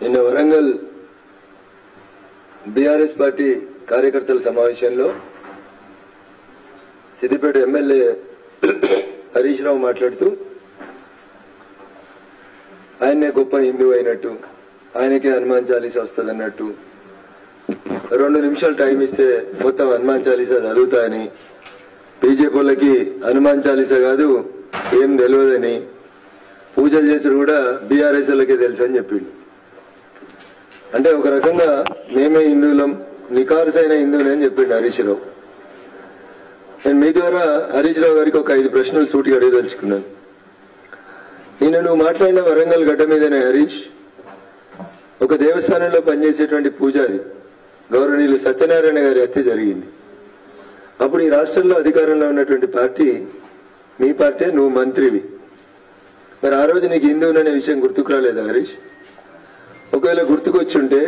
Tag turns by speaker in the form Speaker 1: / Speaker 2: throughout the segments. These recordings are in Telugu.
Speaker 1: నిన్న వరంగల్ బీఆర్ఎస్ పార్టీ కార్యకర్తల సమావేశంలో సిద్దిపేట ఎమ్మెల్యే హరీష్ రావు మాట్లాడుతూ ఆయనే గొప్ప హిందూ అయినట్టు, ఆయనకే హనుమాన్ చాలీసా వస్తుందన్నట్టు, 2 నిమిషాలు టైం ఇస్తే మొత్తం హనుమాన్ చాలీసా చదువుతాయని, బీజేపీ వాళ్ళకి హనుమాన్ చాలీసా కాదు ఏం తెలియదని, పూజలు చేసుడు కూడా బీఆర్ఎస్ వాళ్ళకే తెలుసు అని చెప్పిండు. అంటే ఒక రకంగా మేమే హిందువులం, నికార్సైన హిందువులే అని చెప్పిండు హరీష్ రావు. నేను మీ ద్వారా హరీష్ రావు గారికి ఒక 5 ప్రశ్నలు సూటిగా అడగదలుచుకున్నాను. నిన్న నువ్వు మాట్లాడిన వరంగల్ గడ్డ మీదనే హరీష్, ఒక దేవస్థానంలో పనిచేసేటువంటి పూజారి గౌరవనీయులు సత్యనారాయణ గారి హత్య జరిగింది. అప్పుడు ఈ రాష్ట్రంలో అధికారంలో ఉన్నటువంటి పార్టీ మీ పార్టీ, నువ్వు మంత్రివి. మరి ఆ రోజు నీకు హిందువుననే విషయం గుర్తుకు రాలేదా హరీష్? ఒకవేళ గుర్తుకొచ్చుంటే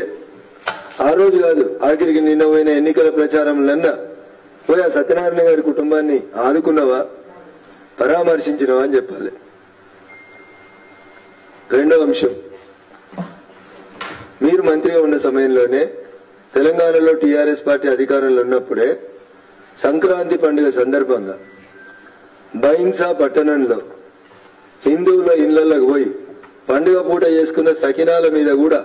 Speaker 1: ఆ రోజు కాదు, ఆఖరికి నిన్న పోయిన ఎన్నికల ప్రచారంలన్నా పోయి ఆ సత్యనారాయణ గారి కుటుంబాన్ని ఆదుకున్నావా, పరామర్శించినవా అని చెప్పాలి. రెండవ అంశం, మీరు మంత్రిగా ఉన్న సమయంలోనే తెలంగాణలో టీఆర్ఎస్ పార్టీ అధికారంలో ఉన్నప్పుడే సంక్రాంతి పండుగ సందర్భంగా బైన్సా పట్టణంలో హిందువుల ఇళ్లలోకి పోయి పండుగ పూట చేసుకున్న సకినాల మీద కూడా,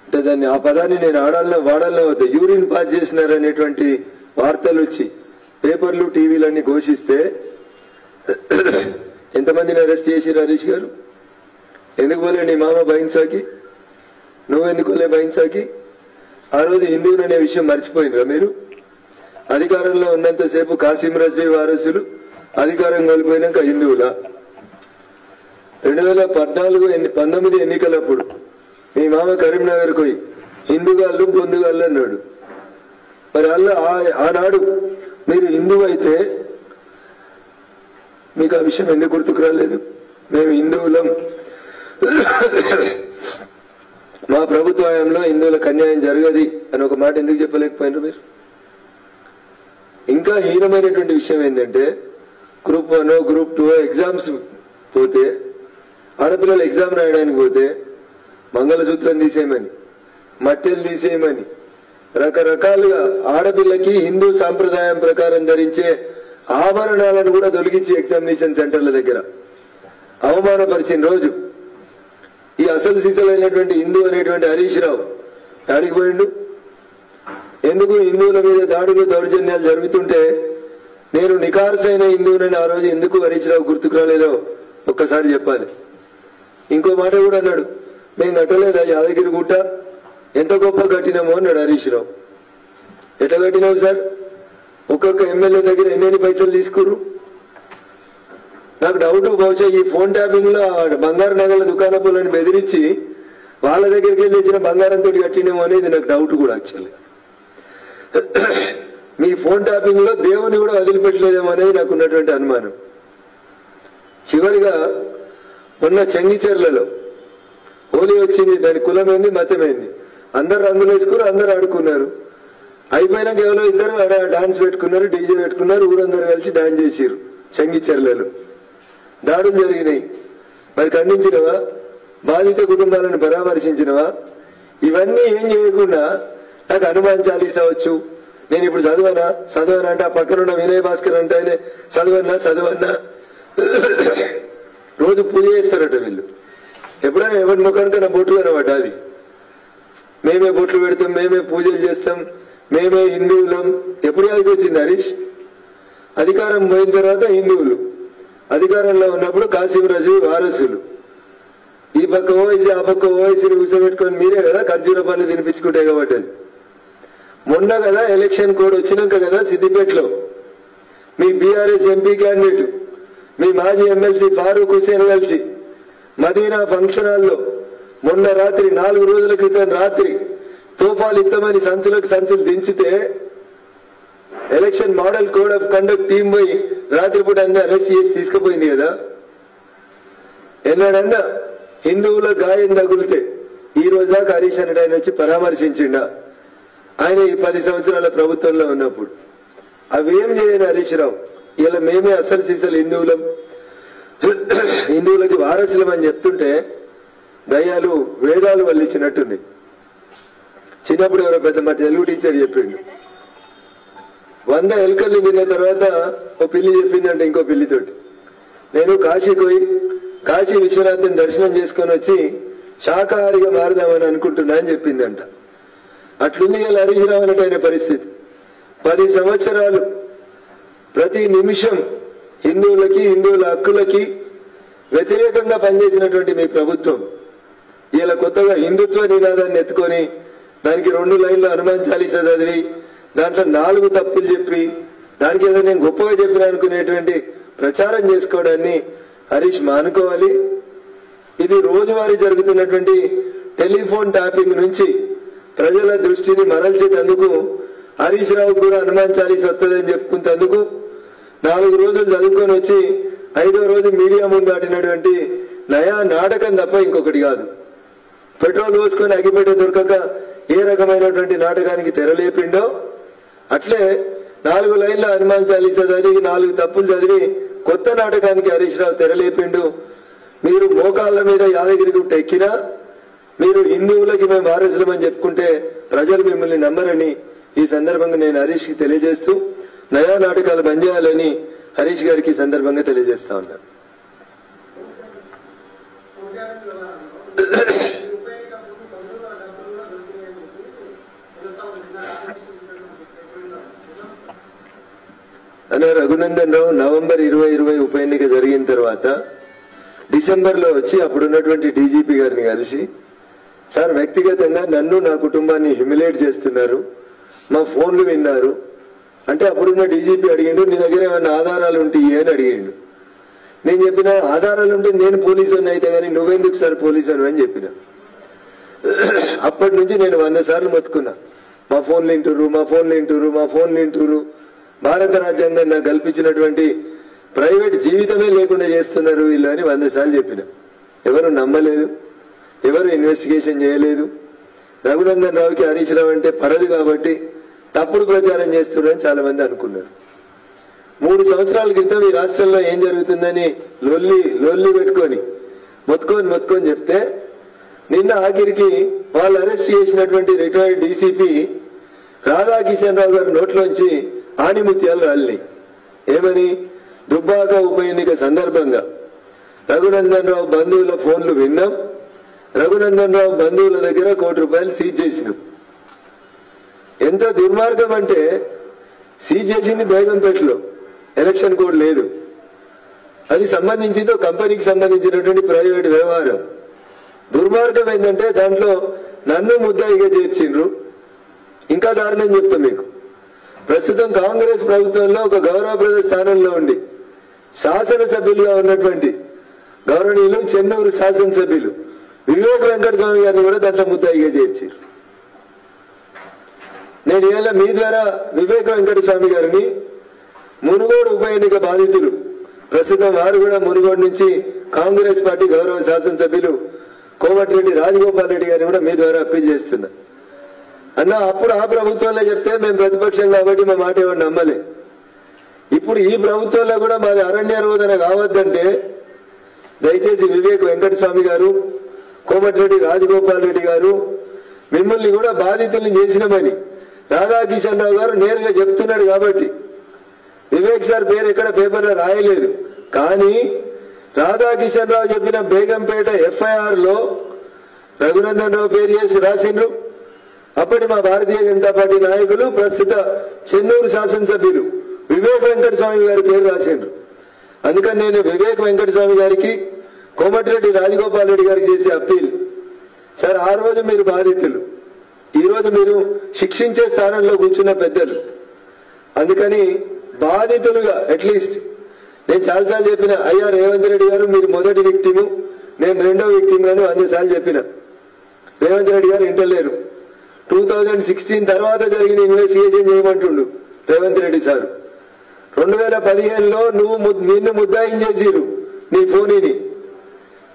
Speaker 1: అంటే దాన్ని ఆ పదాన్ని నేను వాడాలనే వద్ద యూరిన్ పాస్ చేసినారనేటువంటి వార్తలు వచ్చి పేపర్లు టీవీలన్నీ ఘోషిస్తే ఎంతమందిని అరెస్ట్ చేసిరు హరీష్ గారు? ఎందుకు పోలే నీ మామ బైన్సాకి? నువ్వెందుకు పోలే బైన్సాకి? ఆ రోజు హిందువులు అనే విషయం మర్చిపోయినరా మీరు? అధికారంలో ఉన్నంతసేపు కాసిం రజ్వీ వారసులు, అధికారం కోల్పోయినాక హిందువులా? 2014-19 ఎన్నికలప్పుడు మీ మామ కరీంనగర్ పోయి హిందుగాళ్ళు పొందుగాళ్ళు అన్నాడు. మరి అలా ఆనాడు మీరు హిందువు అయితే మీకు ఆ విషయం ఎందుకు గుర్తుకు రాలేదు? మేము హిందువులం, మా ప్రభుత్వ హయాంలో హిందువులకు అన్యాయం జరగది అని ఒక మాట ఎందుకు చెప్పలేకపోయినారు మీరు? ఇంకా హీనమైనటువంటి విషయం ఏంటంటే, గ్రూప్ 1 గ్రూప్ 2 ఎగ్జామ్స్ పోతే, ఆడపిల్లలు ఎగ్జామ్ రాయడానికి పోతే మంగళసూత్రం తీసేయమని, మట్టెలు తీసేయమని, రకరకాలుగా ఆడపిల్లకి హిందూ సాంప్రదాయం ప్రకారం ధరించే ఆభరణాలను కూడా తొలగించి ఎగ్జామినేషన్ సెంటర్ల దగ్గర అవమానపరిచిన రోజు ఈ అసలు సిసలైనటువంటి హిందూ అనేటువంటి హరీష్ రావు ఆడికి పోయిండు. ఎందుకు హిందువుల మీద దాడులు దౌర్జన్యాలు జరుగుతుంటే నేను నికార్సైన హిందువునని ఆ రోజు ఎందుకు హరీష్ రావు గుర్తుకు రాలేదో ఒక్కసారి చెప్పాలి. ఇంకో మాట కూడా అన్నాడు, మేము కట్టలేదా యాదగిరి గుట్ట, ఎంత గొప్ప కట్టినామో అన్నాడు హరీష్ రావు. ఎట్లా కట్టినావు సార్? ఒక్కొక్క ఎమ్మెల్యే దగ్గర ఎన్ని పైసలు తీసుకుర్రు? నాకు డౌట్, బహుశా ఈ ఫోన్ ట్యాపింగ్ లో బంగారు నగల దుకాణపులను బెదిరించి వాళ్ళ దగ్గరికి వెళ్ళి ఇచ్చిన బంగారంతో కట్టినేమో అనేది నాకు డౌట్ కూడా. యాక్చువల్గా మీ ఫోన్ ట్యాపింగ్ లో దేవుని కూడా వదిలిపెట్టలేదేమో అనేది నాకు ఉన్నటువంటి అనుమానం. చివరిగా మొన్న చెంగిచెర్లలో హోలీ వచ్చింది, దాని కులమైంది మతమైంది, అందరు రంగులు వేసుకున్నారు, అందరు ఆడుకున్నారు. అయిపోయినాక ఎవరో ఇద్దరు డాన్స్ పెట్టుకున్నారు, డీజే పెట్టుకున్నారు, ఊరందరూ కలిసి డాన్స్ చేసిరు. చెంగిచెర్లలో దాడులు జరిగినాయి. మరి ఖండించినవా? బాధిత కుటుంబాలను పరామర్శించినవా? ఇవన్నీ ఏం చేయకుండా నాకు హనుమాన్ చాలీసా వచ్చు, నేను ఇప్పుడు చదవనా అంటే ఆ పక్కనున్న వినయ్ భాస్కర్ అంటే ఆయన చదవన్నా రోజు పూజ చేస్తారట వీళ్ళు. ఎప్పుడైనా ఎవరి ముఖానికైనా బొట్లు అనమాట, అది మేమే బొట్లు పెడతాం, మేమే పూజలు చేస్తాం, మేమే హిందువులం. ఎప్పుడు యాదికి వచ్చింది హరీష్? అధికారం పోయిన తర్వాత హిందువులు, అధికారంలో ఉన్నప్పుడు కాసిం రజ్వీ వారసులు. ఈ పక్క ఓవైసీ ఆ పక్క ఓవైసీని కూర్చోబెట్టుకొని మీరే కదా ఖర్జూర పనులు తినిపించుకుంటే కాబట్టి. మొన్న కదా ఎలక్షన్ కోడ్ వచ్చినాక కదా సిద్దిపేటలో మీ బీఆర్ఎస్ ఎంపీ క్యాండిడేట్, మీ మాజీ ఎమ్మెల్సీ ఫారూక్ హుసేన్ కలిసి మదీనా ఫంక్షన్ హాల్లో మొన్న రాత్రి 4 రోజుల క్రితం రాత్రి తోఫాలు ఇస్తామని సంచులకు సంచులు దించితే election model code of conduct team పోయి రాత్రిపూట అందరూ అరెస్ట్ చేసి తీసుకుపోయింది కదా. ఎన్నడన్నా హిందువుల గాయం తగులితే ఈ రోజు దాకా హరీష్ అన్నట్టు ఆయన వచ్చి పరామర్శించిండా? ఆయన ఈ 10 సంవత్సరాల ప్రభుత్వంలో ఉన్నప్పుడు అవేం చేయని హరీష్ రావు ఇలా మేమే అసలు సీసలు హిందువులం, హిందువులకి వారసులమని చెప్తుంటే దయ్యాలు వేదాలు వల్లించినట్టుంది. చిన్నప్పుడు ఎవరో పెద్ద మా తెలుగు టీచర్ చెప్పిండు, 100 ఎలుకల్ని తిన్న తర్వాత ఓ పిల్లి చెప్పిందంటే ఇంకో పిల్లితోటి, నేను కాశీకి పోయి కాశీ విశ్వనాథుని దర్శనం చేసుకొని వచ్చి శాకాహారిగా మారుదామని అనుకుంటున్నా అని చెప్పిందంట. అట్లుంది ఇలా హరీష్ రావు అనే పరిస్థితి. 10 సంవత్సరాలు ప్రతి నిమిషం హిందువులకి హిందువుల హక్కులకి వ్యతిరేకంగా పనిచేసినటువంటి మీ ప్రభుత్వం ఇలా కొత్తగా హిందుత్వ నినాదాన్ని ఎత్తుకొని దానికి 2 లైన్లు హనుమాన్ చాలీసా చదివి దాంట్లో 4 తప్పులు చెప్పి దానికి ఏదో నేను గొప్పగా చెప్పిన అనుకునేటువంటి ప్రచారం చేసుకోవడాన్ని హరీష్ మానుకోవాలి. ఇది రోజువారీ జరుగుతున్నటువంటి టెలిఫోన్ ట్యాపింగ్ నుంచి ప్రజల దృష్టిని మరల్చేందుకు హరీష్ రావు కూడా హనుమాన్ చాలీసా వస్తుందని చెప్పుకునేందుకు 4 రోజులు చదువుకొని వచ్చి 5వ రోజు మీడియా ముందు దాటినటువంటి నయా నాటకం తప్ప ఇంకొకటి కాదు. పెట్రోల్ పోసుకొని అగిపెట్ట దొరకక ఏ రకమైనటువంటి నాటకానికి తెరలేపిండో అట్లే 4 లైన్ల హనుమాన్ చాలీసా చదివి 4 తప్పులు చదివి కొత్త నాటకానికి హరీష్ రావు తెరలేపిండు. మీరు మోకాళ్ళ మీద యాదగిరి గుట్ట ఎక్కినా మీరు హిందువులకి మేము వారసులమని చెప్పుకుంటే ప్రజలు మిమ్మల్ని నమ్మరని ఈ సందర్భంగా నేను హరీష్ కి తెలియజేస్తూ నయా నాటకాలు బంద్ చేయాలని హరీష్ గారికి ఈ సందర్భంగా తెలియజేస్తా ఉన్నాను. అన్న రఘునందన్ రావు నవంబర్ 2020 ఉప ఎన్నిక జరిగిన తర్వాత డిసెంబర్లో వచ్చి అప్పుడున్నటువంటి డీజీపీ గారిని కలిసి, సార్ వ్యక్తిగతంగా నన్ను నా కుటుంబాన్ని హ్యూమిలేట్ చేస్తున్నారు, మా ఫోన్లు విన్నారు అంటే అప్పుడున్న డీజీపీ అడిగిండు, నీ దగ్గర ఏమైనా ఆధారాలు ఉంటాయి అని అడిగిండు. నేను చెప్పిన ఆధారాలు ఉంటే నేను పోలీసు అయితే కానీ నువ్వెందుకు సార్ పోలీసు అని చెప్పిన. అప్పటి నుంచి నేను 100 సార్లు మొత్తుకున్నా, మా ఫోన్లు వింటురు మా ఫోన్లు వింటురు మా ఫోన్లు వింటురు, భారత రాజ్యాంగం నాకు కల్పించినటువంటి ప్రైవేట్ జీవితమే లేకుండా చేస్తున్నారు వీళ్ళు అని 100 సార్లు చెప్పిన. ఎవరు నమ్మలేదు, ఎవరు ఇన్వెస్టిగేషన్ చేయలేదు. రఘునందన్ రావుకి హరీష్ రావు అంటే పడదు కాబట్టి తప్పుడు ప్రచారం చేస్తున్నారని చాలా మంది అనుకున్నారు. 3 సంవత్సరాల క్రితం ఈ రాష్ట్రంలో ఏం జరుగుతుందని లొల్లి పెట్టుకొని మొత్తుకొని చెప్తే నిన్న ఆఖరికి వాళ్ళు అరెస్ట్ చేసినటువంటి రిటైర్డ్ డీసీపీ రాధాకిషన్ రావు గారి నోట్లోంచి ఆణిముత్యాలు రాలినాయి. ఏమని? దుబ్బాక ఉప ఎన్నిక సందర్భంగా రఘునందన్ రావు బంధువుల ఫోన్లు విన్నాం, రఘునందన్ రావు బంధువుల దగ్గర ₹1 కోటి సీజ్ చేసినాం. ఎంత దుర్మార్గం అంటే సీజ్ చేసింది బేగంపేటలో, ఎలక్షన్ కోడ్ లేదు, అది సంబంధించింది కంపెనీకి సంబంధించినటువంటి ప్రైవేట్ వ్యవహారం. దుర్మార్గం ఏంటంటే దాంట్లో నన్ను ముద్దాయిగా చేర్చిండ్రు. ఇంకా దారుణం చెప్తా మీకు, ప్రస్తుతం కాంగ్రెస్ ప్రభుత్వంలో ఒక గౌరవప్రద స్థానంలో ఉండి శాసనసభ్యులుగా ఉన్నటువంటి గౌరవనీయులు చెన్నూరు శాసనసభ్యులు వివేక్ వెంకటస్వామి గారిని కూడా దాంట్లో ముద్దాయిగా చేర్చారు. నేను ఇవాళ మీ ద్వారా వివేక్ వెంకటస్వామి గారిని మునుగోడు ఉప ఎన్నిక బాధితులు, ప్రస్తుతం వారు కూడా మునుగోడు నుంచి కాంగ్రెస్ పార్టీ గౌరవ శాసనసభ్యులు కోమటిరెడ్డి రాజగోపాల్ రెడ్డి గారిని కూడా మీ ద్వారా అప్పీల్ చేస్తున్నా. అన్న అప్పుడు ఆ ప్రభుత్వంలో చెప్తే మేము ప్రతిపక్షం కాబట్టి మా మాట ఎవరు నమ్మలే. ఇప్పుడు ఈ ప్రభుత్వంలో కూడా మాది అరణ్య రోదన కావద్దంటే దయచేసి వివేక్ వెంకటస్వామి గారు, కోమటిరెడ్డి రాజగోపాల్ రెడ్డి గారు మిమ్మల్ని కూడా బాధితుల్ని చేసినామని రాధాకిషన్ రావు గారు నేరుగా చెప్తున్నాడు. కాబట్టి వివేక్ సార్ పేరు ఎక్కడ పేపర్లో రాయలేదు, కానీ రాధాకిషన్ రావు చెప్పిన బేగంపేట ఎఫ్ఐఆర్ లో రఘునందన్ రావు పేరు చేసి రాసిండ్రు. అప్పటి మా భారతీయ జనతా పార్టీ నాయకులు ప్రస్తుత చెన్నూరు శాసనసభ్యులు వివేక్ వెంకటస్వామి గారి పేరు రాసిండ్రు. అందుకని నేను వివేక్ వెంకటస్వామి గారికి, కోమటిరెడ్డి రాజగోపాల్ రెడ్డి గారికి చేసే అప్పీల్, సార్ ఆ రోజు మీరు బాధితులు, ఈ రోజు మీరు శిక్షించే స్థానంలో కూర్చున్న పెద్దలు. అందుకని బాధితులుగా అట్లీస్ట్ నేను చాలాసార్లు చెప్పిన, అయ్యా రేవంత్ రెడ్డి గారు మీరు మొదటి విక్టిము, నేను 2వ విక్టిమ్ అని 100 సార్లు చెప్పిన. రేవంత్ రెడ్డి గారు ఇంటలేరు. 2016 తర్వాత జరిగిన ఇన్వెస్టిగేషన్ చేయమంటుండు రేవంత్ రెడ్డి సార్. 2015లో నిన్ను ముద్దాయిం చేసిరు నీ ఫోనీని,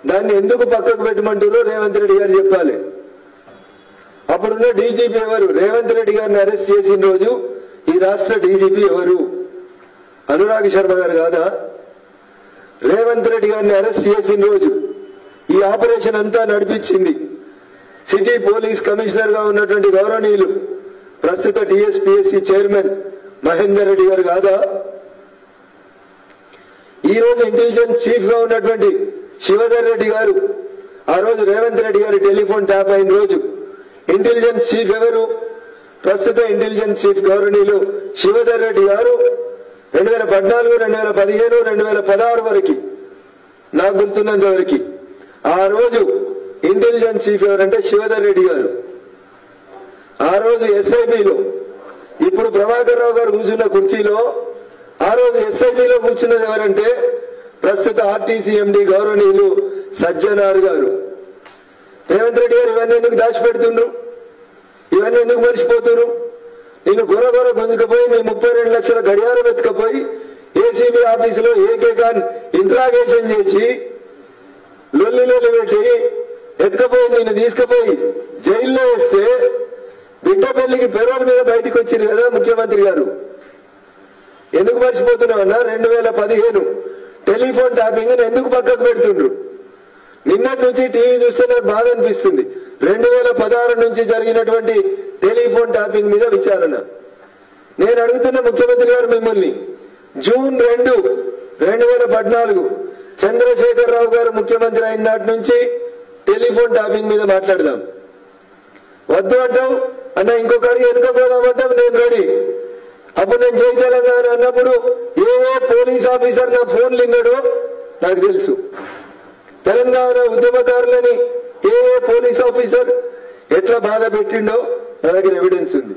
Speaker 1: దాన్ని ఎందుకు పక్కకు పెట్టమంటారో రేవంత్ రెడ్డి గారు చెప్పాలి. అప్పుడున్న డీజీపీ ఎవరు? రేవంత్ రెడ్డి గారిని అరెస్ట్ చేసిన రోజు ఈ రాష్ట్ర డీజీపీ ఎవరు? అనురాగ్ శర్మ గారు కాదా? రేవంత్ రెడ్డి గారిని అరెస్ట్ చేసిన రోజు ఈ ఆపరేషన్ అంతా నడిపించింది సిటీ పోలీస్ కమిషనర్ గా ఉన్నటువంటి గౌరవనీయులు ప్రస్తుత టీఎస్పీఎస్సీ చైర్మన్ మహేందర్ రెడ్డి గారు కాదా? ఈ రోజు ఇంటెలిజెన్స్ చీఫ్ గా ఉన్నటువంటి శివధర్ రెడ్డి గారు ఆ రోజు రేవంత్ రెడ్డి గారి టెలిఫోన్ ట్యాప్ అయిన రోజు ఇంటెలిజెన్స్ చీఫ్ ఎవరు? ప్రస్తుత ఇంటెలిజెన్స్ చీఫ్ గౌరవనీయులు శివధర్ రెడ్డి గారు 2014, 2015, 2016 వరకు నాకు గుర్తున్నంత వరకు ఆ రోజు ఇంటెలిజెన్స్ చీఫ్ ఎవరంటే శివధర్ రెడ్డి గారు. ఆ రోజు ఎస్ఐబిలో ఇప్పుడు ప్రభాకర్ రావు గారు కూర్చున్న కుర్చీలో ఆ రోజు ఎస్ఐబిలో కూర్చున్నది ఎవరంటే ప్రస్తుత ఆర్టీసీ ఎండి గౌరవనీయులు సజ్జనార్ గారు. రేవంత్ రెడ్డి గారు ఇవన్నీ ఎందుకు దాచిపెడుతుండ్రు? ఇవన్నీ ఎందుకు మర్చిపోతున్నారు? నేను గొర్ర గుంజుకపోయి నీ 32 లక్షల గడియారం ఎత్తుకపోయి ఏసీబీ ఆఫీసులో ఏకేకాన్ ఇంట్రాగేషన్ చేసి లొల్లి పెట్టి ఎత్తుకపోయి నేను తీసుకుపోయి జైల్లో వేస్తే బిడ్డ పెళ్లికి పెరోల్ మీద బయటకు వచ్చింది కదా ముఖ్యమంత్రి గారు. ఎందుకు మర్చిపోతున్నామన్నా? 2015 టెలిఫోన్ ట్యాపింగ్ ఎందుకు పక్కకు పెడుతుండ్రు? నిన్నటి నుంచి టీవీ చూస్తే నాకు బాధ అనిపిస్తుంది. 2016 నుంచి జరిగినటువంటి టెలిఫోన్ ట్యాపింగ్ మీద విచారణ. నేను అడుగుతున్న ముఖ్యమంత్రి గారు మిమ్మల్ని, జూన్ 2, 2014 చంద్రశేఖర్ రావు గారు ముఖ్యమంత్రి అయిన నాటి నుంచి టెలిఫోన్ ట్యాపింగ్ మీద మాట్లాడదాం. వద్దు అంటావు అన్న, ఇంకొక అడిగి వెనుకపోదామంటావు, నేను రెడీ. అప్పుడు నేను జై తెలంగాణ అన్నప్పుడు ఏ పోలీస్ ఆఫీసర్ నా ఫోన్లు విన్నాడో నాకు తెలుసు. తెలంగాణ ఉద్యమకారులని ఏ పోలీస్ ఆఫీసర్ ఎట్లా బాధ పెట్టిండో నా దగ్గర ఎవిడెన్స్ ఉంది.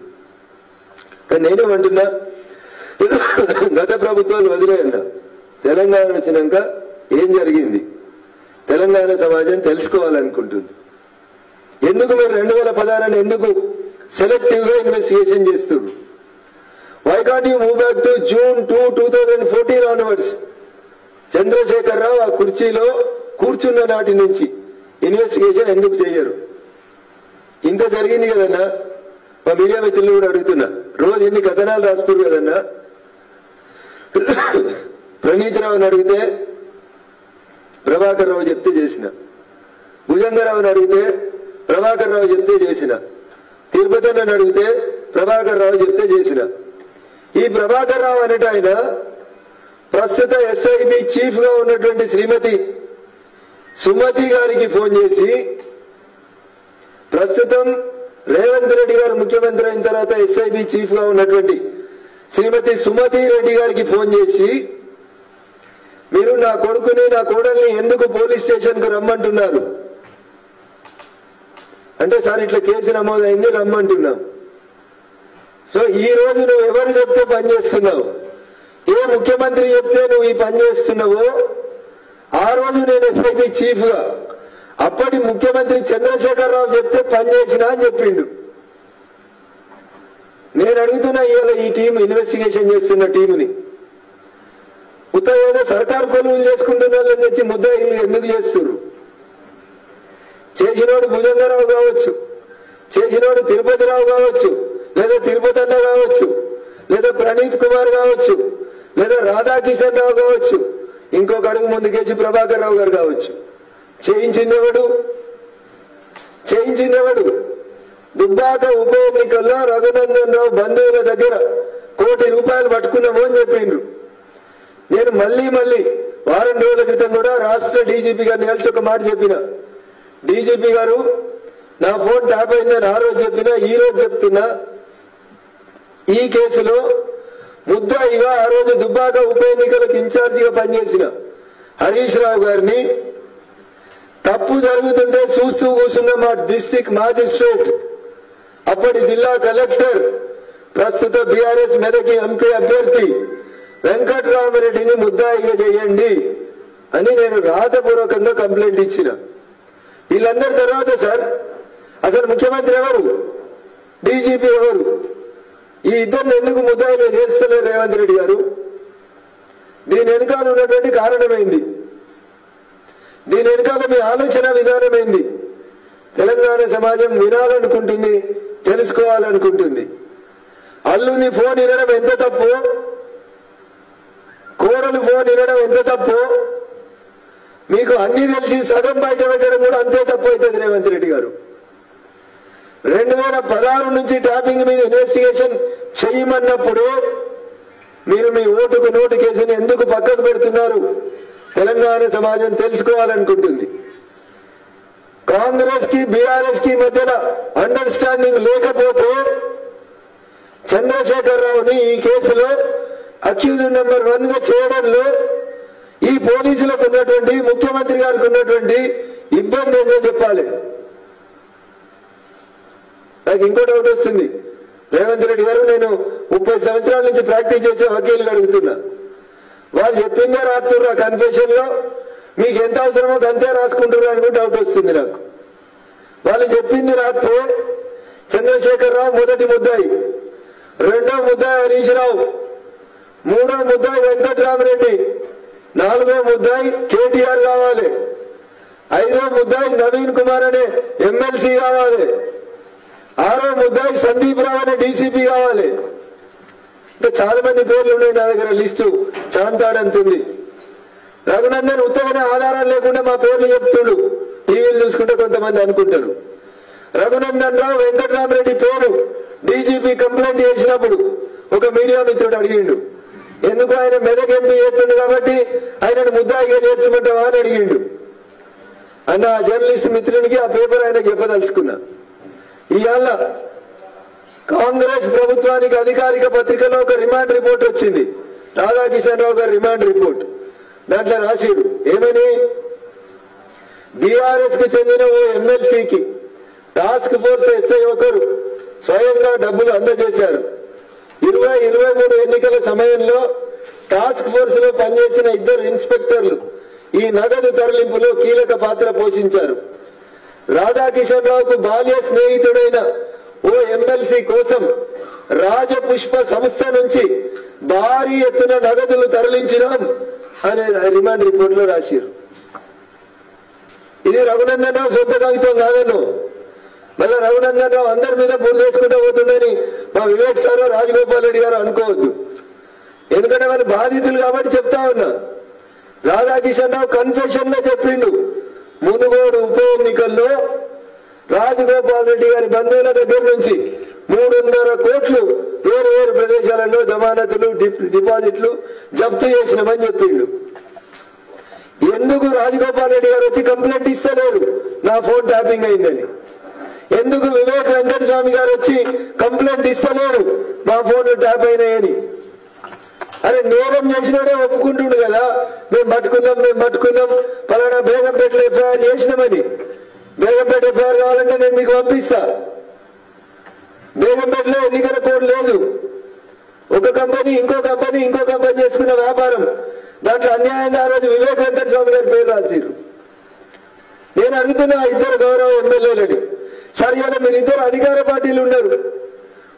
Speaker 1: కానీ నేనేమంటున్నా, గత ప్రభుత్వాలు వదిలేయన్నా, తెలంగాణ వచ్చినాక ఏం జరిగింది తెలంగాణ సమాజం తెలుసుకోవాలనుకుంటుంది. ఎందుకు మీరు 2016 ఎందుకు సెలెక్టివ్ గా ఇన్వెస్టిగేషన్ చేస్తున్నారు? Why can't you move back to June 2, 2014 onwards? Chandrashekar Rao ఆ కుర్చీలో కూర్చున్న నాటి నుంచి ఇన్వెస్టిగేషన్ ఎందుకు చేయరు? ఇంత జరిగింది కదన్నా. మా మీడియా మిత్రులు కూడా అడుగుతున్నా, రోజు ఎన్ని కథనాలు రాస్తున్నారు కదన్నా. ప్రణీత్ రావుని అడిగితే ప్రభాకర్ రావు చెప్తే చేసిన, భుజంగరావుని అడిగితే ప్రభాకర్ రావు చెప్తే చేసిన, తిరుపతి అని అడిగితే ప్రభాకర్ రావు చెప్తే చేసిన. ఈ ప్రభాకర్ రావు అనేట ఆయన ప్రస్తుత ఎస్ఐబి చీఫ్ గా ఉన్నటువంటి శ్రీమతి సుమతి గారికి ఫోన్ చేసి, ప్రస్తుతం రేవంత్ రెడ్డి గారు ముఖ్యమంత్రి అయిన తర్వాత ఎస్ఐబి చీఫ్ గా ఉన్నటువంటి శ్రీమతి సుమతి రెడ్డి గారికి ఫోన్ చేసి, మీరు నా కొడుకుని నా కోడల్ని ఎందుకు పోలీస్ స్టేషన్ కు రమ్మంటున్నారు అంటే, సార్ ఇట్లా కేసు నమోదైంది రమ్మంటున్నాం. సో ఈ రోజు నువ్వు ఎవరు చెప్తే పని చేస్తున్నావు, ఏ ముఖ్యమంత్రి చెప్తే నువ్వు ఈ పని చేస్తున్నావో ఆ రోజు నేను ఎస్ఐబి చీఫ్ గా అప్పటి ముఖ్యమంత్రి చంద్రశేఖర్ రావు చెప్తే పని చేసినా అని చెప్పిండు. నేను అడుగుతున్నా, ఇవాళ ఈ టీం ఇన్వెస్టిగేషన్ చేస్తున్న టీముని ఏదో సర్కారు కొలువులు చేసుకుంటున్నారని తెచ్చి ముద్దాయిలు ఎందుకు చేస్తున్నారు? చేసినోడు భుజంగరావు కావచ్చు, చేసినోడు తిరుపతి రావు కావచ్చు, లేదా తిరుపతి అన్న కావచ్చు, లేదా ప్రణీత్ కుమార్ కావచ్చు, లేదా రాధాకిషన్ రావు కావచ్చు, ఇంకొక అడుగు ముందుకేసి ప్రభాకర్ రావు గారు కావచ్చు. చేయించిందెవడు? దుబ్బాక ఉప ఎన్నికల్లో రఘునందన్ రావు బంధువుల దగ్గర ₹1 కోటి పట్టుకున్నాము అని చెప్పిండ్రు. నేను మళ్ళీ వారం రోజుల క్రితం కూడా రాష్ట్ర డీజీపీ గారిని కలిసి ఒక మాట చెప్పిన, డీజీపీ గారు నా ఫోన్ ట్యాప్ అయిందని ఆ రోజు చెప్పినా, ఈ రోజు చెప్తున్నా, ఈ కేసులో ముద్దాయిగా ఆ రోజు దుబ్బాక ఉప ఎన్నికలకు ఇన్ఛార్జిగా పనిచేసిన హరీష్ రావు గారిని తప్పు జరుగుతుంటే చూస్తూ కూర్చున్న మా డిస్ట్రిక్ట్ మ్యాజిస్ట్రేట్, అప్పటి జిల్లా కలెక్టర్, ప్రస్తుత బీఆర్ఎస్ మెదకి ఎంపీ అభ్యర్థి వెంకట్రామరెడ్డిని ముద్దాయిగా చేయండి అని నేను రాతపూర్వకంగా కంప్లైంట్ ఇచ్చిన. వీళ్ళందరి తర్వాత సార్ అసలు ముఖ్యమంత్రి ఎవరు, డీజీపీ ఎవరు, ఈ ఇద్దరిని ఎందుకు ముద్దాయిగా చేస్తలేరు రేవంత్ రెడ్డి గారు? దీని వెనుకాల ఉన్నటువంటి కారణమైంది, దీని వెనుకాల మీ ఆలోచన విధానమైంది. తెలంగాణ సమాజం వినాలనుకుంటుంది, తెలుసుకోవాలనుకుంటుంది. అల్లుని ఫోన్ వినడం ఎంత తప్పు, కోడలు ఫోన్ వినడం ఎంత తప్పు మీకు అన్ని తెలిసి సగం బయట పెట్టడం కూడా అంతే తప్పు అవుతుంది రేవంత్ రెడ్డి గారు. 2016 నుంచి ట్యాపింగ్ మీద ఇన్వెస్టిగేషన్ చేయమన్నప్పుడు మీరు మీ ఓటుకు నోటు కేసుని ఎందుకు పక్కకు పెడుతున్నారు? తెలంగాణ సమాజం తెలుసుకోవాలనుకుంటుంది. కాంగ్రెస్ కి బీఆర్ఎస్ కి మధ్యన అండర్స్టాండింగ్ లేకపోతే చంద్రశేఖర్ రావుని ఈ కేసులో అక్యూజ్ నెంబర్ 1 గా చేయడంలో ఈ పోలీసులకు ఉన్నటువంటి, ముఖ్యమంత్రి గారికి ఉన్నటువంటి ఇబ్బంది ఏంటో చెప్పాలి. నాకు ఇంకో డౌట్ వస్తుంది. రేవంత్ రెడ్డి గారు, నేను 30 సంవత్సరాల నుంచి ప్రాక్టీస్ చేసే వకీలు అడుగుతున్నా, వాళ్ళు చెప్పిందే రాస్తున్నా కన్ఫెషన్ లో, మీకు ఎంత అవసరమో అంతే రాసుకుంటున్నారు అని కూడా డౌట్ వస్తుంది నాకు. వాళ్ళు చెప్పింది రాస్తే చంద్రశేఖర్ రావు మొదటి ముద్దాయి, రెండో ముద్దాయి హరీష్ రావు, మూడో ముద్దాయి వెంకట్రామరెడ్డి, నాలుగో ముద్దాయి కేటీఆర్ కావాలి, ఐదో ముద్దాయి నవీన్ కుమార్ అనే ఎమ్మెల్సీ కావాలి, ఆరో ముద్దాయి సందీప్ రావు అనే డీసీపీ కావాలి. ఇంకా చాలా మంది పేర్లు ఉన్నాయి నా దగ్గర, లిస్టు చాంతాడంతుంది. రఘునందన్ ఉత్తగానే ఆధారాలు లేకుండా మా పేర్లు చెప్తుడు, టీవీలు చూసుకుంటే కొంతమంది అనుకుంటారు. రఘునందన్ రావు వెంకట్రామరెడ్డి పేరు డీజీపీ కంప్లైంట్ చేసినప్పుడు ఒక మీడియా మిత్రుడు అడిగిండు, ఎందుకు ఆయన మెదక్ ఎంపీ చేస్తుండు కాబట్టి ఆయనను ముద్దాయిగా చేర్చమంటావా అని అడిగిండు. అన్న ఆ జర్నలిస్ట్ మిత్రునికి ఆ పేపర్ ఆయన చెప్పదలుచుకున్నా. ఇవాళ కాంగ్రెస్ ప్రభుత్వానికి అధికారిక పత్రికలో ఒక రిమాండ్ రిపోర్ట్ వచ్చింది, రాధాకిషన్ రావు గారి రిమాండ్ రిపోర్ట్. దాంట్లో రాసిడు ఏమని, బీఆర్ఎస్ కు చెందిన ఓ ఎమ్మెల్సీకి టాస్క్ ఫోర్స్ ఎస్ఐ ఒకరు స్వయంగా డబ్బులు అందజేశారు. 2023 ఎన్నికల సమయంలో టాస్క్ ఫోర్స్ లో పనిచేసిన 2 ఇన్స్పెక్టర్లు ఈ నగదు తరలింపులో కీలక పాత్ర పోషించారు. రాధాకిషన్ రావుకు బాల్య స్నేహితుడైన ఓ ఎమ్మెల్సీ కోసం రాజపుష్ప సంస్థ నుంచి భారీ ఎత్తున నగదులు తరలించినాం అనే రిమాండ్ రిపోర్ట్ లో రాశారు. ఇది రఘునందన్ రావు సొంత కవిత్వం కాదను. మళ్ళీ రఘునందన్ రావు అందరి మీద బుర్ర చేసుకుంటూ పోతుందని మా వివేక్ సార్, రాజగోపాల్ రెడ్డి గారు అనుకోవద్దు. ఎందుకంటే వాళ్ళు బాధితులు కాబట్టి చెప్తా ఉన్నా. రాధాకిషన్ రావు కన్ఫెషన్ లో చెప్పిండు, మునుగోడు ఉప ఎన్నికల్లో రాజగోపాల్ రెడ్డి గారి బంధువుల దగ్గర నుంచి 3.5 కోట్లు వేరు వేరు ప్రదేశాలలో జమానతులు, డిపాజిట్లు జప్తు చేసినామని చెప్పిండు. ఎందుకు రాజగోపాల్ రెడ్డి గారు వచ్చి కంప్లైంట్ ఇస్తలేరు నా ఫోన్ ట్యాపింగ్ అయిందని? ఎందుకు వివేక్ వెంకటస్వామి గారు వచ్చి కంప్లైంట్ ఇస్తలేరు మా ఫోన్ ట్యాప్ అయినాయని? అరే నేరం చేసినాడే ఒప్పుకుంటుండు కదా, మేము పట్టుకుందాం పలానా బేగంపేటలో ఎఫ్ఐఆర్ చేసినామని. బేగంపేట ఎఫ్ఐఆర్ కావాలంటే నేను మీకు పంపిస్తా. బేగంపేటలో ఎన్నికల కోడ్ లేదు. ఒక కంపెనీ ఇంకో కంపెనీ చేసుకున్న వ్యాపారం, దాంట్లో అన్యాయంగా ఆ రోజు వివేక్ వెంకటస్వామి గారి పేరు రాసిరు. నేను అడుగుతున్నా 2 గౌరవ ఎమ్మెల్యేలని, సరిగా మీరిద్దరు అధికార పార్టీలు ఉన్నారు,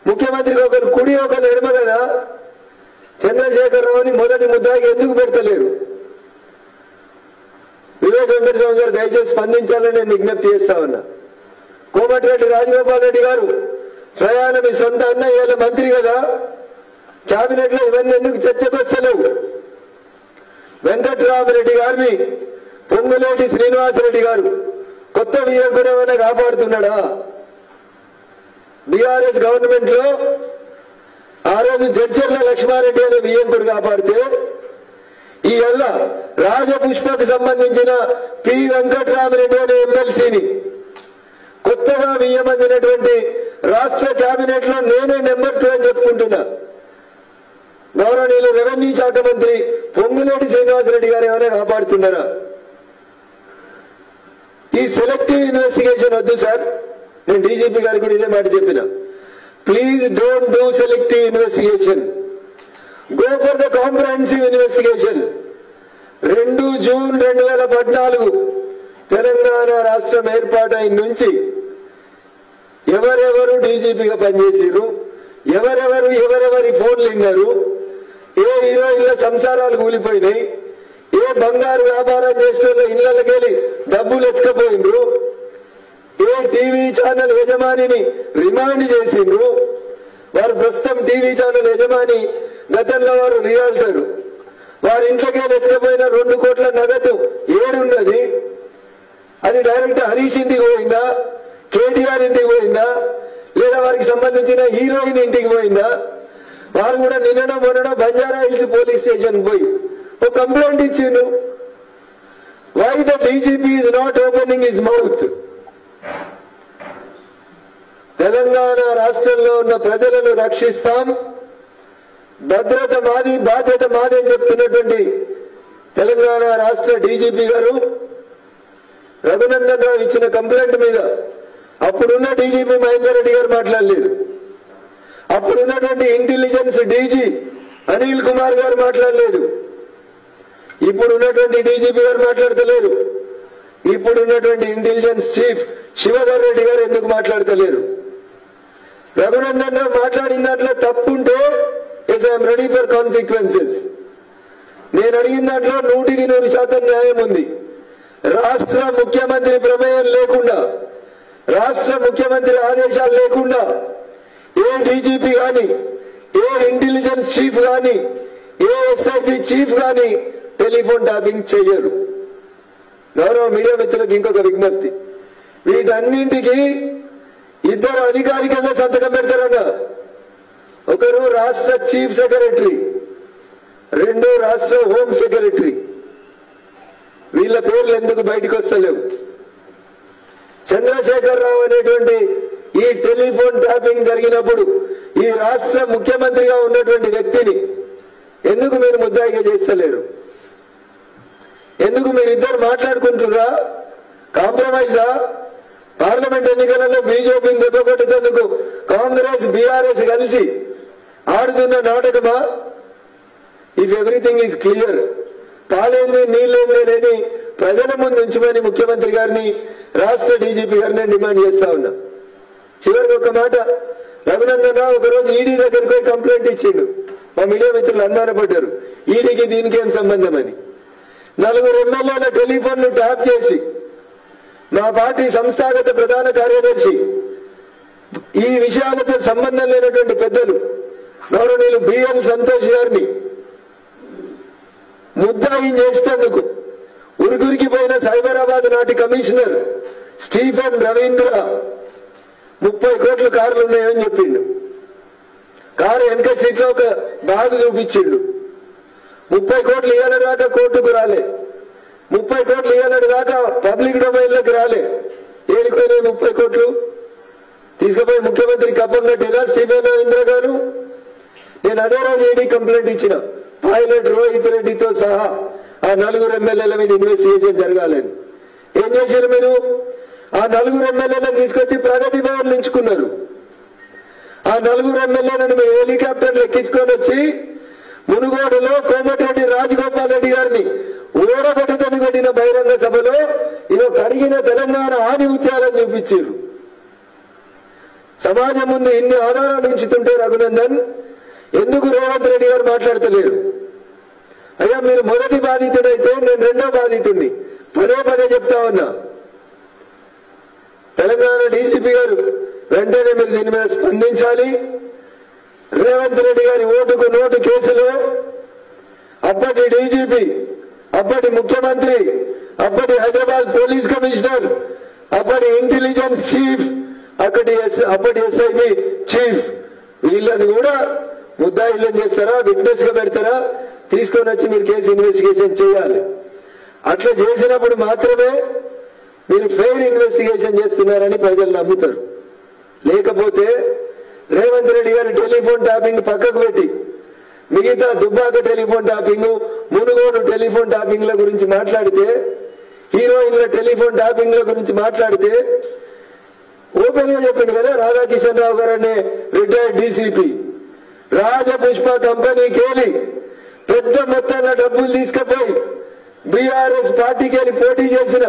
Speaker 1: ముఖ్యమంత్రికి ఒకరు కుడి ఒకరు ఎడమ కదా, చంద్రశేఖర్ రావుని మొదటి ముద్దాకి ఎందుకు పెడతలేరు? వివేక్ వెంకటస్వామి గారు దయచేసి స్పందించాలని నేను విజ్ఞప్తి చేస్తా ఉన్నా. కోమటిరెడ్డి రాజగోపాల్ రెడ్డి గారు స్వయాన మీ సొంత అన్న ఇవాళ మంత్రి కదా, కేబినెట్ లో ఇవన్నీ ఎందుకు చర్చకు వస్తలేవు? వెంకట్రామరెడ్డి గారిని పొంగులేటి శ్రీనివాసరెడ్డి గారు కొత్త వియ్యంకుడు ఏమైనా కాపాడుతున్నాడా? బీఆర్ఎస్ గవర్నమెంట్ లో ఆ రోజు జడ్చర్ల లక్ష్మారెడ్డి అనే వియ్యంకుడు కాపాడితే, ఈ వల్ల రాజపుష్పకు సంబంధించిన పి వెంకట్రామరెడ్డి అనే ఎమ్మెల్సీని కొత్తగా వియ్యమందినటువంటి రాష్ట్ర కేబినెట్ లో నేనే నెంబర్ 2 అని చెప్పుకుంటున్నా. గౌరవనీయులు రెవెన్యూ శాఖ మంత్రి పొంగులేటి శ్రీనివాసరెడ్డి గారు ఏమైనా కాపాడుతున్నారా? ఈ సెలెక్టివ్ ఇన్వెస్టిగేషన్ వద్దు సార్. నేను డీజీపీ గారికి కూడా ఇదే మాట చెప్పిన, please don't do selective investigation, go for the comprehensive investigation. 2 June 2014 Telangana రాష్ట్రం ఏర్పాటైన నుంచి ఎవరెవరు డీజీపీగా పనిచేసారు, ఎవరెవరి ఫోన్లు విన్నారు, ఏ హీరోయిన్ల సంసారాలు కూలిపోయినాయి, ఏ బంగారు వ్యాపారం చేసిన ఇళ్లకెళ్ళి డబ్బులు ఎత్తుకపోయిండ్రు, ఏ టీవీ ఛానల్ యజమానిని రిమాండ్ చేసిండ్రు. వారు ప్రస్తుతం టీవీ ఛానల్ యజమాని, గతంలో వారు రియాల్టర్. వారి ఇంట్లోకి ఎత్తుకపోయిన 2 కోట్ల నగదు ఏడున్నది? అది డైరెక్ట్ హరీష్ ఇంటికి పోయిందా, కేటీఆర్ ఇంటికి పోయిందా, లేదా వారికి సంబంధించిన హీరోయిన్ ఇంటికి పోయిందా? వారు కూడా నిన్ననో మొన్ననో బంజారా హిల్స్ పోలీస్ స్టేషన్ పోయి ఒక కంప్లైంట్ ఇచ్చిండు. Why the DGP is not opening his mouth? Telangana రాష్ట్రంలో ఉన్న ప్రజలను రక్షిస్తాం, భద్రత మాది, బాధ్యత మాది అని చెప్తున్నటువంటి తెలంగాణ రాష్ట్ర డీజీపీ గారు రఘునందన్ రావు ఇచ్చిన కంప్లైంట్ మీద అప్పుడున్న డీజీపీ మహేందర్ రెడ్డి గారు మాట్లాడలేదు. అప్పుడున్నటువంటి ఇంటెలిజెన్స్ డీజీ అనిల్ కుమార్ గారు మాట్లాడలేదు. ఇప్పుడున్నటువంటి డీజీపీ గారు మాట్లాడతలేరు. ఇప్పుడున్నటువంటి ఇంటెలిజెన్స్ చీఫ్ శివధర్ రెడ్డి గారు ఎందుకు మాట్లాడతలేరు? రఘునందన్ రావు మాట్లాడిన దాంట్లో తప్పుంటే yes I'm ready for consequences. నేను అడిగిన దాంట్లో 100% న్యాయం ఉంది. రాష్ట్ర ముఖ్యమంత్రి ప్రమేయం లేకుండా, రాష్ట్ర ముఖ్యమంత్రి ఆదేశాలు లేకుండా ఏ డీజీపీ కానీ, ఏ ఇంటెలిజెన్స్ చీఫ్ కానీ, ఏ ఎస్ఐబి చీఫ్ కానీ టెలిఫోన్ ట్యాపింగ్ చేయరు. గౌరవ మీడియా మిత్రులకు ఇంకొక విజ్ఞప్తి, వీటన్నింటికి 2 అధికారికంగా సంతకం పెడతారన్న. ఒకరు రాష్ట్ర చీఫ్ సెక్రటరీ, 2 రాష్ట్ర హోమ్ సెక్రటరీ. వీళ్ళ పేర్లు ఎందుకు బయటకు వస్తలేవు? చంద్రశేఖర్ రావు అనేటువంటి ఈ టెలిఫోన్ ట్యాపింగ్ జరిగినప్పుడు ఈ రాష్ట్ర ముఖ్యమంత్రిగా ఉన్నటువంటి వ్యక్తిని ఎందుకు మీరు ముద్దాయిగా చేస్తలేరు? ఎందుకు మీరిద్దరు మాట్లాడుకుంటున్నారా? కాంప్రమైజా? పార్లమెంట్ ఎన్నికలలో బీజేపీని దెబ్బకొట్టేందుకు కాంగ్రెస్ బీఆర్ఎస్ కలిసి ఆడుతున్న నాటకమా? ఇఫ్ ఎవ్రీథింగ్ ఈజ్ క్లియర్, పాలేంది నీళ్ళేంది అనేది ప్రజల ముందు ఉంచమని ముఖ్యమంత్రి గారిని, రాష్ట్ర డీజీపీ గారిని డిమాండ్ చేస్తా ఉన్నా. చివరికి ఒక మాట, రఘునందన్ రావు ఒకరోజు ఈడీ దగ్గరికి పోయి కంప్లైంట్ ఇచ్చిండు. మా మీడియా మిత్రులు అనుమానపడ్డారు, ఈడీకి దీనికి ఏం సంబంధం అని. 4 ఎమ్మెల్యేల టెలిఫోన్లు ట్యాప్ చేసి మా పార్టీ సంస్థాగత ప్రధాన కార్యదర్శి, ఈ విషయాలతో సంబంధం లేనటువంటి పెద్దలు గౌరవనీయులు బిఎల్ సంతోష్ గారిని ముద్దాయి చేసేందుకు ఉరికురికి పోయిన సైబరాబాద్ నాటి కమిషనర్ స్టీఫెన్ రవీంద్ర 30 కోట్ల కార్లు ఉన్నాయని చెప్పిండు. కారు వెనక సీట్లో ఒక బ్యాగ్ చూపించిండు. 30 కోట్లు ఇవ్వడం దాకా కోర్టుకు రాలే, 30 కోట్లు ఇవ్వడం దాకా పబ్లిక్ డొమైన్లోకి రాలే. ఏడిపోయినాయి 30 కోట్లు? తీసుకుపోయి ముఖ్యమంత్రి కప్పన్నట్టేనా స్టీఫెన్ రవీంద్ర గారు? నేను అదే రోజు ఏడీ కంప్లైంట్ ఇచ్చిన, పైలట్ రోహిత్ రెడ్డితో సహా ఆ 4 ఎమ్మెల్యేల మీద ఇన్వెస్టిగేషన్ జరగాలని. ఏం చేశారు మీరు? ఆ 4 ఎమ్మెల్యేలను తీసుకొచ్చి ప్రగతి భవన్ నించుకున్నారు. ఆ 4 ఎమ్మెల్యేలను మీ హెలికాప్టర్లు ఎక్కించుకొని వచ్చి మునుగోడులో కోమటిరెడ్డి రాజగోపాల్ రెడ్డి గారిని ఓడగొట్టదని పెట్టిన బహిరంగ సభలో ఇదో కడిగిన తెలంగాణ ఆనిముత్యాలని చూపించారు. సమాజం ముందు ఇన్ని ఆధారాలు ఉంచుతుంటే రఘునందన్ ఎందుకు రేవంత్ రెడ్డి గారు మాట్లాడతలేరు? అయ్యా, మీరు మొదటి బాధితుడైతే నేను 2వ బాధితుడిని, పదే చెప్తా ఉన్నా. తెలంగాణ డీజీపీ గారు వెంటనే మీరు దీని మీద స్పందించాలి. రేవంత్ రెడ్డి గారి ఓటుకు నోటు కేసులో అప్పటి డీజీపీ, అప్పటి ముఖ్యమంత్రి, అప్పటి హైదరాబాద్ పోలీస్ కమిషనర్, అప్పటి ఇంటెలిజెన్స్ చీఫ్, అప్పటి ఎస్ఐబి చీఫ్, వీళ్ళని కూడా ముద్దాయిలను చేస్తారా, విట్నెస్ గా పెడతారా? తీసుకొని వచ్చి మీరు కేసు ఇన్వెస్టిగేషన్ చేయాలి. అట్లా చేసినప్పుడు మాత్రమే మీరు ఫెయిర్ ఇన్వెస్టిగేషన్ చేస్తున్నారని ప్రజలు నమ్ముతారు. లేకపోతే రేవంత్ రెడ్డి గారి టెలిఫోన్ ట్యాపింగ్ పక్కకు పెట్టి మిగతా Dubbaka telephone tapping, Munugode telephone ట్యాపింగ్ల గురించి మాట్లాడితే, హీరోయిన్ల టెలిఫోన్ ట్యాపింగ్ల గురించి మాట్లాడితే ఓపెన్ గా చెప్పిండు కదా రాధాకిషన్ రావు గారు అనే రిటైర్డ్ డీసీపీ, రాజపుష్ప కంపెనీకి వెళ్ళి పెద్ద మొత్తంలో డబ్బులు తీసుకుపోయి బీఆర్ఎస్ పార్టీకి వెళ్ళి పోటీ చేసిన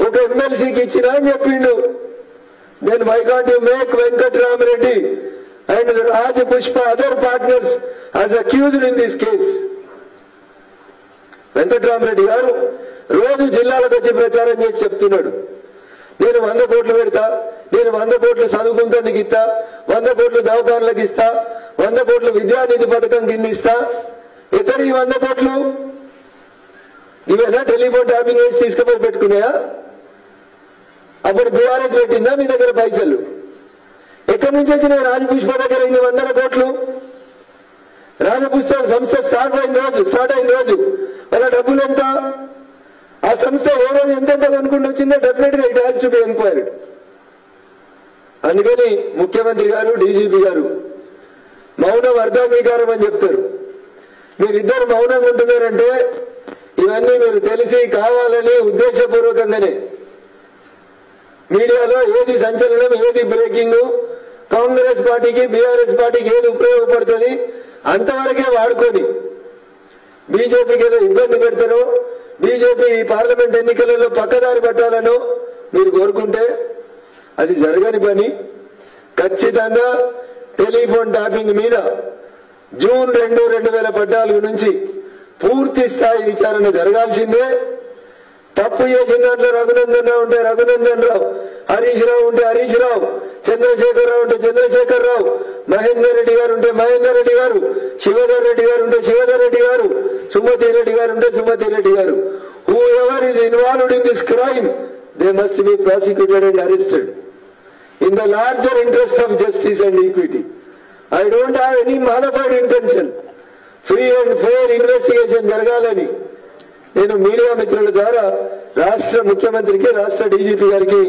Speaker 1: ఒక ఎమ్మెల్సీకి ఇచ్చిన అని చెప్పిండు. Then why can't you make Venkatramareddy and Raj Pushpa other partners as accused in this case? Venkatramareddy గారు రోజు జిల్లాలకు వచ్చి ప్రచారం చేసి చెప్తున్నాడు, నేను 100 కోట్లు పెడతా, నేను 100 కోట్లు చదువుకుంటానికి ఇస్తా, 100 కోట్లు దవాఖానలకు ఇస్తా, 100 కోట్లు విద్యానిధి పథకం కింద ఇస్తా. ఎక్కడి 100 కోట్లు?
Speaker 2: ఇవేనా టెలిఫోన్ ట్యాపింగ్ వేసి తీసుకుపోయి పెట్టుకున్నాయా? అప్పుడు బీఆర్ఎస్ పెట్టిందా మీ దగ్గర పైసలు? ఎక్కడి నుంచి వచ్చినాయి రాజపుష్ప దగ్గర ఇన్ని 100 కోట్లు? రాజపుష్ప సంస్థ స్టార్ట్ అయిన రోజు వాళ్ళ డబ్బులు ఎంత? ఆ సంస్థ ఏ రోజు ఎంతెంత కొనుక్కుంటూ వచ్చిందో డెఫినెట్ గా it has to be enquired. అందుకని ముఖ్యమంత్రి గారు, డీజీపీ గారు మౌనం అర్ధాంగీకారం అని చెప్తారు. మీరిద్దరు మౌనంగా ఉంటున్నారంటే ఇవన్నీ మీరు తెలిసి కావాలని ఉద్దేశపూర్వకంగానే మీడియాలో ఏది సంచలనం, ఏది బ్రేకింగ్, కాంగ్రెస్ పార్టీకి బీఆర్ఎస్ పార్టీకి ఏది ఉపయోగపడుతుంది అంతవరకే వాడుకొని బీజేపీకి ఏదో ఇబ్బంది పెడతారో, బీజేపీ పార్లమెంట్ ఎన్నికలలో పక్కదారి పట్టాలనో మీరు కోరుకుంటే అది జరగని పని. ఖచ్చితంగా టెలిఫోన్ ట్యాపింగ్ మీద జూన్ 2, 2014 నుంచి పూర్తి స్థాయి విచారణ జరగాల్సిందే. తప్పు చేసిన దాంట్లో రఘునందన్ రావు ఉంటే రఘునందన్ రావు, హరీష్ రావు ఉంటే హరీష్ రావు, చంద్రశేఖర్ రావు ఉంటే చంద్రశేఖర్ రావు, మహేందర్ రెడ్డి గారు ఉంటే మహేందర్ రెడ్డి గారు, శివధర్ రెడ్డి గారు ఉంటే శివధర్ రెడ్డి గారు, సుమతి రెడ్డి గారు ఉంటే సుమతి రెడ్డి గారు. Who ever is involved in this crime they must be prosecuted and arrested in the larger interest of justice and equity. I don't have any malified intention. Free and fair investigation జరగాలని నేను మీడియా మిత్రుల ద్వారా రాష్ట్ర ముఖ్యమంత్రికి, రాష్ట్ర డీజీపీ గారికి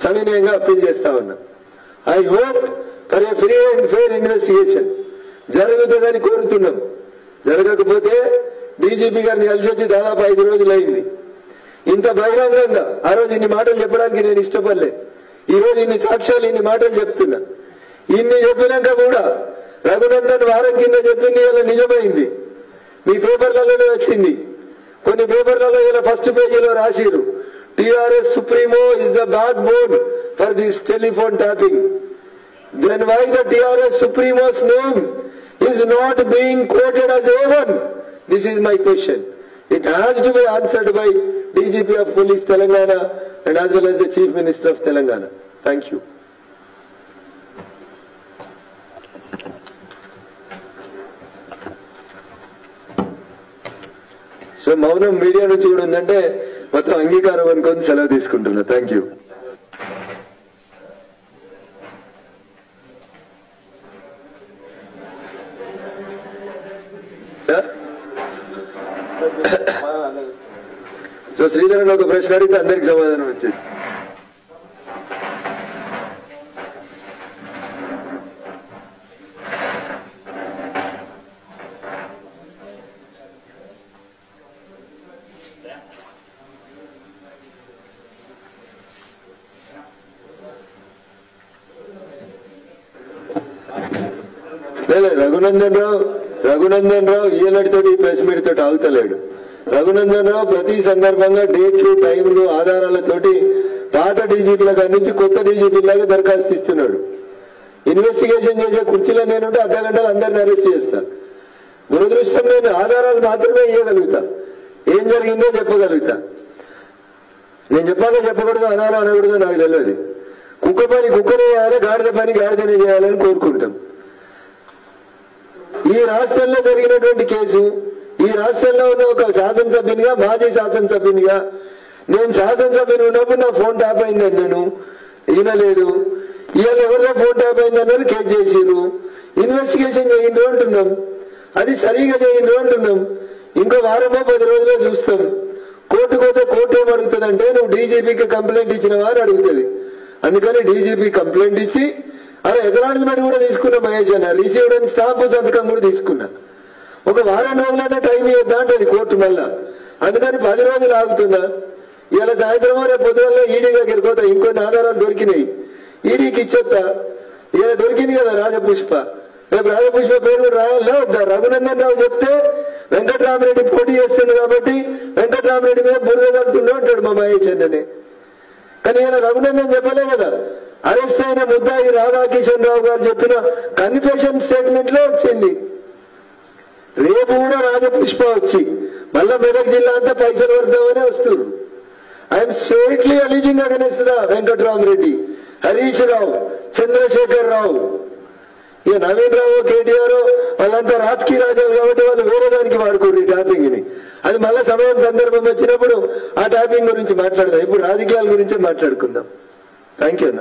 Speaker 2: సవినయంగా అప్పీల్ చేస్తా ఉన్నా. I hope for a free and fair investigation జరుగుతుందని కోరుతున్నాం. జరగకపోతే డీజీపీ గారిని కలిసి వచ్చి దాదాపు 5 రోజులు అయింది. ఇంత బహిరంగంగా ఆ రోజు ఇన్ని మాటలు చెప్పడానికి నేను ఇష్టపడలే. ఈ రోజు ఇన్ని సాక్ష్యాలు, ఇన్ని మాటలు చెప్తున్నా. ఇన్ని చెప్పినాక కూడా రఘునందన్ వారం కింద చెప్పింది ఇలా నిజమైంది. మీ పేపర్లలోనే వచ్చింది. కొన్ని పేపర్లలో ఇలా ఫస్ట్ పేజీలో రాసిరు, TRS supremo is the backbone for this telephone tapping. Then why the TRS supremo's name is not being quoted as A1? This is my question. It has to be answered by DGP of Police Telangana and as well as the Chief Minister of Telangana. Thank you. So మౌనం మీడియా నుంచి కూడా ఉందంటే మొత్తం అంగీకారం అనుకొని సెలవు తీసుకుంటున్నా. Thank you. సో శ్రీధరన్ ఒక ప్రశ్న అడిగితే అందరికి సమాధానం వచ్చింది. రఘునందన్ రావు ఈలడితోటి ప్రెస్ మీట్ తోటి ఆగుతలేడు. రఘునందన్ రావు ప్రతి సందర్భంగా డేట్లు, టైంలు, ఆధారాలతోటి పాత డీజీపీల కాడి నుంచి కొత్త డీజీపీలాగా దరఖాస్తు ఇస్తున్నాడు. ఇన్వెస్టిగేషన్ చేసే కుర్చీలో నేనుంటే అర్ధగంటలు అందరిని అరెస్ట్ చేస్తా. దురదృష్టం నేను ఆధారాలు మాత్రమే ఇవ్వగలుగుతా, ఏం జరిగిందో చెప్పగలుగుతా. నేను చెప్పాలో చెప్పకూడదు, అనాలో అనకూడదు నాకు తెలియదు. కుక్క పని కుక్కనే చేయాలి, గాడిద పని గాడిదనే చేయాలని కోరుకుంటాం. ఈ రాష్ట్రంలో జరిగినటువంటి కేసు, ఈ రాష్ట్రంలో ఉన్న ఒక శాసనసభ్యునిగా, మాజీ శాసనసభ్యునిగా, నేను శాసనసభ్యుని ఉన్నప్పుడు నా ఫోన్ ట్యాప్ అయిందని నేను వినలేదు. ఇవాళ ఎవరిలో ఫోన్ ట్యాప్ అయిందన్నారు, కేసు చేసిరు, ఇన్వెస్టిగేషన్ చేయండి అంటున్నాం. అది సరిగా చేయండి అంటున్నాం. ఇంకో వారమో 10 రోజుల్లో చూస్తాం. కోర్టుకు పోతే కోర్టు ఏం అడుగుతుందంటే నువ్వు డీజీపీకి కంప్లైంట్ ఇచ్చినవా అని అడుగుతుంది. అందుకని డీజీపీ కంప్లైంట్ ఇచ్చి అలా ఎకనాలజ్మెంట్ కూడా తీసుకున్నా. మహేష్ అన్న రిసీవ్డ్ అని స్టాంపు సంతకం కూడా తీసుకున్నా. ఒక వారం రోజులైనా టైం ఇవ్వద్దా అంటది కోర్టు మళ్ళా. అందుకని 10 రోజులు ఆగుతున్నా. ఇలా సాయంత్రం రేపు పొద్దుగల్లో ఈడీ దగ్గరికి పోతా, ఇంకొన్ని ఆధారాలు దొరికినాయి, ఈడీకి ఇచ్చొస్తా. ఇలా దొరికింది కదా రాజపుష్ప, రేపు రాజపుష్ప పేరు కూడా రాయాలా వద్దా? రఘునందన్ రావు చెప్తే వెంకట్రామరెడ్డి పోటీ చేస్తుంది కాబట్టి వెంకట్రామరెడ్డి మీద బురద తగ్గుతుండే ఉంటాడు మా మహేష్ అన్ననే. కానీ ఇలా రఘునందన్ చెప్పలే కదా. అరెస్ట్ అయిన ముద్దాయి రాధాకిషన్ రావు గారు చెప్పిన కన్ఫెషన్ స్టేట్మెంట్ లో వచ్చింది. రేపు కూడా రాజపుష్ప వచ్చి మళ్ళా మెదక్ జిల్లా అంతా పైసలు వర్దామనే వస్తున్నారు. I'm straightly alleging against the Venkatramireddy, Harish Rao, Chandrashekar Rao. ఇక నవీన్ రావు కేటీఆర్ వాళ్ళంతా రాజకీయ రాజాలు కాబట్టి వాళ్ళు వేరే దానికి వాడుకోరు ఈ టాపిక్ ని. అది మళ్ళీ సమయం సందర్భం వచ్చినప్పుడు ఆ టాపిక్ గురించి మాట్లాడదాం. ఇప్పుడు రాజకీయాల గురించే మాట్లాడుకుందాం. థ్యాంక్ యూ అన్న.